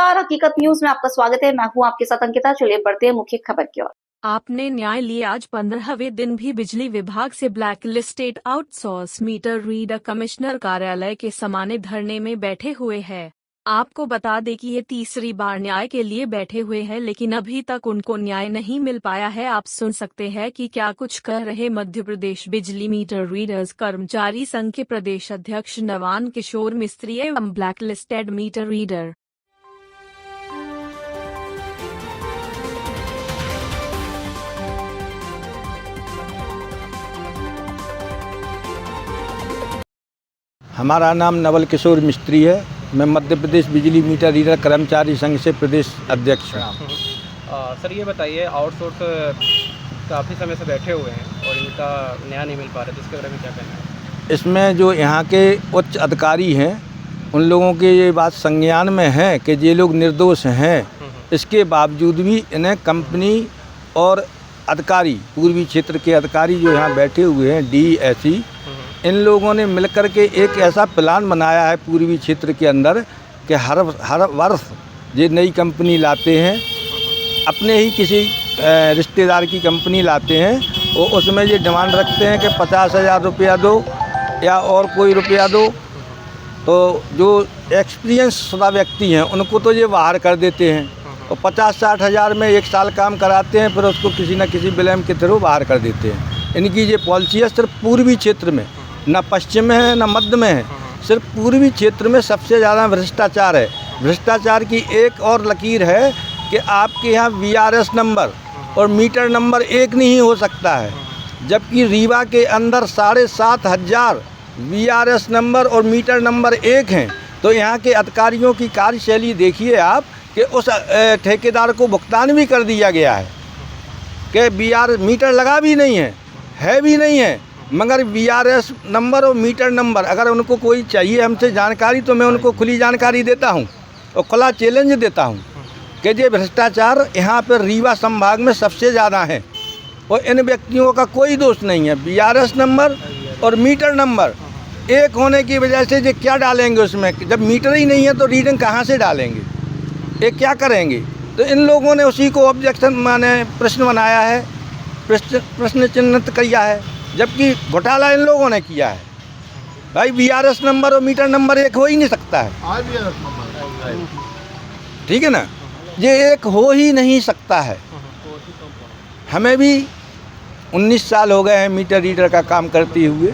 नमस्कार, हकीकत न्यूज में आपका स्वागत है। मैं हूं आपके साथ अंकिता। चलिए बढ़ते हैं मुख्य खबर की ओर। आपने न्याय लिया। आज 15वें दिन भी बिजली विभाग से black listed outsource meter reader commissioner कार्यालय के सामने धरने में बैठे हुए हैं। आपको बता दें कि ये तीसरी बार न्याय के लिए बैठे हुए हैं, लेकिन अभी तक उनको न्याय नहीं मिल पाया है। आप सुन सकते हैं कि क्या कुछ कह रहे मध्य प्रदेश बिजली मीटर रीडर्स कर्मचारी संघ के प्रदेश अध्यक्ष नवान किशोर मिस्त्री एवं ब्लैक लिस्टेड मीटर रीडर। हमारा नाम नवल किशोर मिस्त्री है। मैं मध्य प्रदेश बिजली मीटर रीडर कर्मचारी संघ से प्रदेश अध्यक्ष हूँ। सर ये बताइए, आउटसोर्स काफ़ी समय से बैठे हुए हैं और इनका न्याय नहीं मिल पा रहा है, तो इसके बारे में क्या कहना है? इसमें जो यहाँ के उच्च अधिकारी हैं उन लोगों के ये बात संज्ञान में है कि ये लोग निर्दोष हैं। इसके बावजूद भी इन्हें कंपनी और अधिकारी, पूर्वी क्षेत्र के अधिकारी जो यहाँ बैठे हुए हैं DSE, इन लोगों ने मिलकर के एक ऐसा प्लान बनाया है पूर्वी क्षेत्र के अंदर कि हर वर्ष ये नई कंपनी लाते हैं, अपने ही किसी रिश्तेदार की कंपनी लाते हैं और उसमें ये डिमांड रखते हैं कि 50,000 रुपया दो या और कोई रुपया दो। तो जो एक्सपीरियंस शुदा व्यक्ति हैं उनको तो ये बाहर कर देते हैं और 50-60 हज़ार में 1 साल काम कराते हैं, फिर उसको किसी न किसी ब्लेम के थ्रू बाहर कर देते हैं। इनकी ये पॉलिसी है सिर्फ पूर्वी क्षेत्र में, न पश्चिम में है न मध्य में है, सिर्फ पूर्वी क्षेत्र में सबसे ज़्यादा भ्रष्टाचार है। भ्रष्टाचार की एक और लकीर है कि आपके यहाँ VRS नंबर और मीटर नंबर एक नहीं हो सकता है, जबकि रीवा के अंदर 7,500 VRS नंबर और मीटर नंबर एक हैं। तो यहाँ के अधिकारियों की कार्यशैली देखिए आप कि उस ठेकेदार को भुगतान भी कर दिया गया है कि मीटर लगा भी नहीं है भी नहीं है, मगर VRS नंबर और मीटर नंबर अगर उनको कोई चाहिए हमसे जानकारी तो मैं उनको खुली जानकारी देता हूं और खुला चैलेंज देता हूं कि ये भ्रष्टाचार यहाँ पर रीवा संभाग में सबसे ज़्यादा है और इन व्यक्तियों का कोई दोष नहीं है। VRS नंबर और मीटर नंबर एक होने की वजह से ये क्या डालेंगे उसमें, जब मीटर ही नहीं है तो रीडिंग कहाँ से डालेंगे, ये क्या करेंगे। तो इन लोगों ने उसी को ऑब्जेक्शन माने प्रश्न बनाया है, प्रश्न चिन्हित किया है, जबकि घोटाला इन लोगों ने किया है। भाई VRS नंबर और मीटर नंबर एक हो ही नहीं सकता है, ठीक है ना, ये एक हो ही नहीं सकता है। हमें भी 19 साल हो गए हैं मीटर रीडर का काम करते हुए।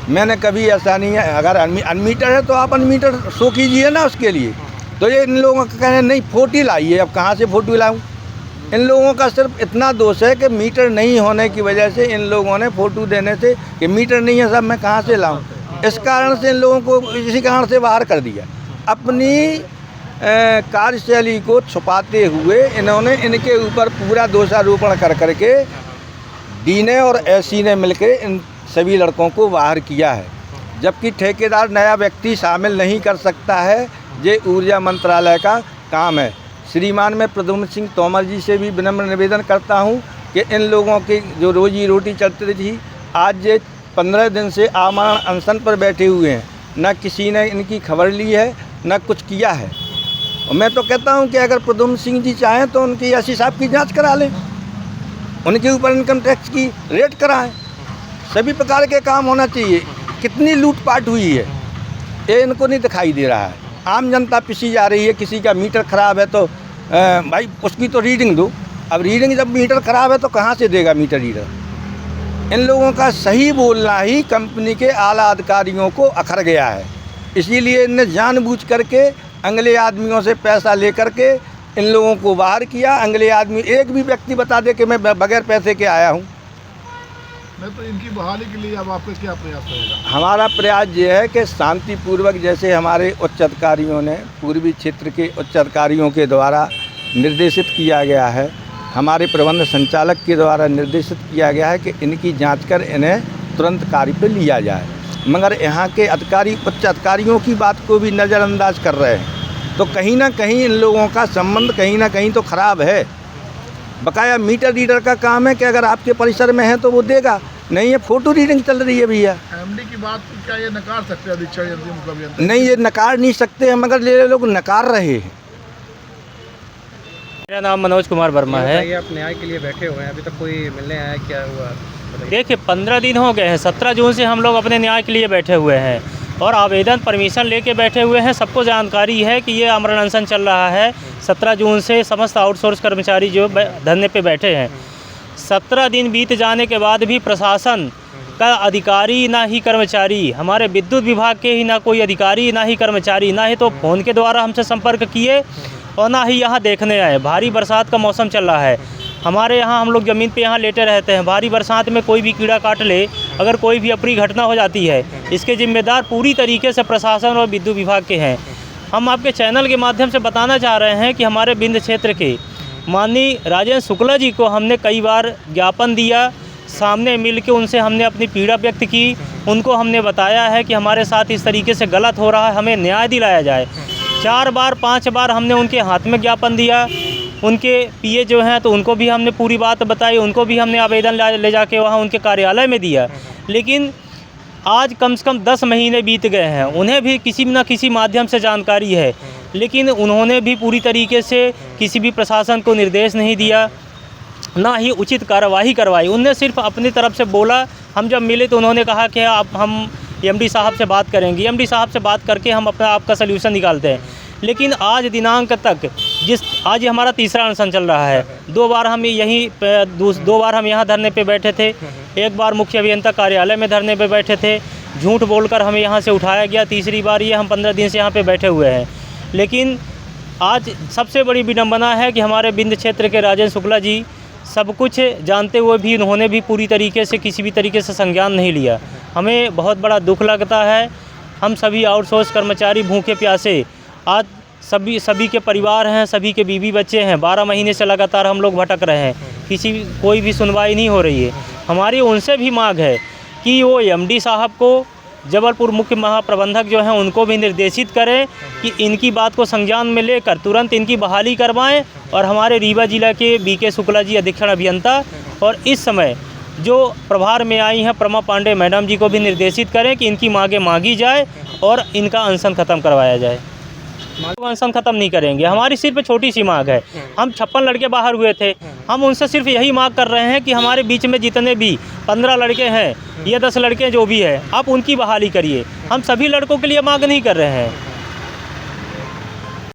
मैंने कभी ऐसा नहीं है, अगर अनमीटर है तो आप अनमीटर शो कीजिए ना उसके लिए। तो ये इन लोगों का कहना नहीं, फोटो लाइए। अब कहाँ से फोटो लाऊं? इन लोगों का सिर्फ इतना दोष है कि मीटर नहीं होने की वजह से इन लोगों ने फ़ोटो देने से कि मीटर नहीं है साहब, मैं कहाँ से लाऊं, इस कारण से इन लोगों को इसी कारण से बाहर कर दिया। अपनी कार्यशैली को छुपाते हुए इन्होंने इनके ऊपर पूरा दोषारोपण कर करके डी ने और SE ने मिलकर इन सभी लड़कों को बाहर किया है, जबकि ठेकेदार नया व्यक्ति शामिल नहीं कर सकता है। ये ऊर्जा मंत्रालय का काम है। श्रीमान मैं प्रद्युम्न सिंह तोमर जी से भी विनम्र निवेदन करता हूं कि इन लोगों की जो रोजी रोटी चलती थी, आज ये 15 दिन से आमरण अनशन पर बैठे हुए हैं, न किसी ने इनकी खबर ली है न कुछ किया है। और मैं तो कहता हूं कि अगर प्रद्युम्न सिंह जी चाहें तो उनकी SE साहब की जांच करा लें, उनके ऊपर इनकम टैक्स की रेड कराएं। सभी प्रकार के काम होना चाहिए। कितनी लूटपाट हुई है ये इनको नहीं दिखाई दे रहा है। आम जनता पिसी जा रही है। किसी का मीटर ख़राब है तो भाई उसकी तो रीडिंग दो। अब रीडिंग जब मीटर ख़राब है तो कहाँ से देगा मीटर रीडर? इन लोगों का सही बोलना ही कंपनी के आला अधिकारियों को अखर गया है। इसीलिए इनने जानबूझ करके अंगले आदमियों से पैसा लेकर के इन लोगों को बाहर किया। अंगले आदमी एक भी व्यक्ति बता दे कि मैं बगैर पैसे के आया हूँ। मैं तो इनकी बहाली के लिए अब आपका क्या प्रयास रहेगा? हमारा प्रयास ये है कि शांतिपूर्वक, जैसे हमारे उच्च अधिकारियों ने, पूर्वी क्षेत्र के उच्च अधिकारियों के द्वारा निर्देशित किया गया है, हमारे प्रबंध संचालक के द्वारा निर्देशित किया गया है कि इनकी जांच कर इन्हें तुरंत कार्य पर लिया जाए। मगर यहाँ के अधिकारी उच्च अधिकारियों की बात को भी नज़रअंदाज कर रहे हैं। तो कहीं ना कहीं इन लोगों का संबंध कहीं ना कहीं तो ख़राब है। बकाया मीटर रीडर का काम है कि अगर आपके परिसर में है तो वो देगा, नहीं है फ़ोटो रीडिंग चल रही है भैया। MD की बात क्या ये नकार सकते हैं? नहीं, ये नकार नहीं सकते हैं, मगर ये लोग नकार रहे हैं। मेरा नाम मनोज कुमार वर्मा ये है। बताइए, आप न्याय के लिए बैठे हुए हैं, अभी तक कोई मिलने आया, क्या हुआ बताइए। देखिए 15 दिन हो गए हैं, 17 जून से हम लोग अपने न्याय के लिए बैठे हुए हैं और आवेदन परमिशन लेके बैठे हुए हैं। सबको जानकारी है कि ये अमरण अनशन चल रहा है। 17 जून से समस्त आउटसोर्स कर्मचारी जो धरने पे बैठे हैं, 17 दिन बीत जाने के बाद भी प्रशासन का अधिकारी ना ही कर्मचारी, हमारे विद्युत विभाग के ही ना कोई अधिकारी ना ही कर्मचारी, ना ही तो फ़ोन के द्वारा हमसे संपर्क किए और ना ही यहाँ देखने आए। भारी बरसात का मौसम चल रहा है, हमारे यहाँ हम लोग ज़मीन पे यहाँ लेटे रहते हैं। भारी बरसात में कोई भी कीड़ा काट ले, अगर कोई भी अप्रिय घटना हो जाती है, इसके जिम्मेदार पूरी तरीके से प्रशासन और विद्युत विभाग के हैं। हम आपके चैनल के माध्यम से बताना चाह रहे हैं कि हमारे बिंद क्षेत्र के माननीय राजेंद्र शुक्ला जी को हमने कई बार ज्ञापन दिया, सामने मिल के उनसे हमने अपनी पीड़ा व्यक्त की। उनको हमने बताया है कि हमारे साथ इस तरीके से गलत हो रहा है, हमें न्याय दिलाया जाए। 4 बार 5 बार हमने उनके हाथ में ज्ञापन दिया। उनके पीए जो हैं तो उनको भी हमने पूरी बात बताई, उनको भी हमने आवेदन ले जाके वहाँ उनके कार्यालय में दिया। लेकिन आज कम से कम 10 महीने बीत गए हैं, उन्हें भी किसी न किसी माध्यम से जानकारी है, लेकिन उन्होंने भी पूरी तरीके से किसी भी प्रशासन को निर्देश नहीं दिया, ना ही उचित कार्रवाई करवाई। उनने सिर्फ अपनी तरफ से बोला। हम जब मिले तो उन्होंने कहा कि हम एमडी साहब से बात करेंगे, एमडी साहब से बात करके हम अपना आपका सल्यूशन निकालते हैं। लेकिन आज दिनांक तक आज हमारा तीसरा अनशन चल रहा है। 2 बार हम यहाँ धरने पे बैठे थे। एक बार मुख्य अभियंता कार्यालय में धरने पे बैठे थे, झूठ बोलकर हमें यहाँ से उठाया गया। तीसरी बार ये हम 15 दिन से यहाँ पे बैठे हुए हैं। लेकिन आज सबसे बड़ी विडंबना है कि हमारे बिंद क्षेत्र के राजेंद्र शुक्ला जी सब कुछ जानते हुए भी उन्होंने भी पूरी तरीके से किसी भी तरीके से संज्ञान नहीं लिया। हमें बहुत बड़ा दुख लगता है। हम सभी आउटसोर्स कर्मचारी भूखे प्यासे आज सभी के परिवार हैं, सभी के बीवी बच्चे हैं। 12 महीने से लगातार हम लोग भटक रहे हैं, कोई भी सुनवाई नहीं हो रही है। हमारी उनसे भी मांग है कि वो एमडी साहब को, जबलपुर मुख्य महाप्रबंधक जो हैं उनको भी निर्देशित करें कि इनकी बात को संज्ञान में लेकर तुरंत इनकी बहाली करवाएं। और हमारे रीवा जिला के बीके शुक्ला जी अधीक्षण अभियंता और इस समय जो प्रभार में आई हैं प्रमा पांडे मैडम जी को भी निर्देशित करें कि इनकी मांगें मांगी जाए और इनका अनशन ख़त्म करवाया जाए। अनशन ख़त्म नहीं करेंगे, हमारी सिर्फ छोटी सी मांग है। हम 56 लड़के बाहर हुए थे, हम उनसे सिर्फ यही मांग कर रहे हैं कि हमारे बीच में जितने भी 15 लड़के हैं या 10 लड़के जो भी हैं, आप उनकी बहाली करिए। हम सभी लड़कों के लिए मांग नहीं कर रहे हैं।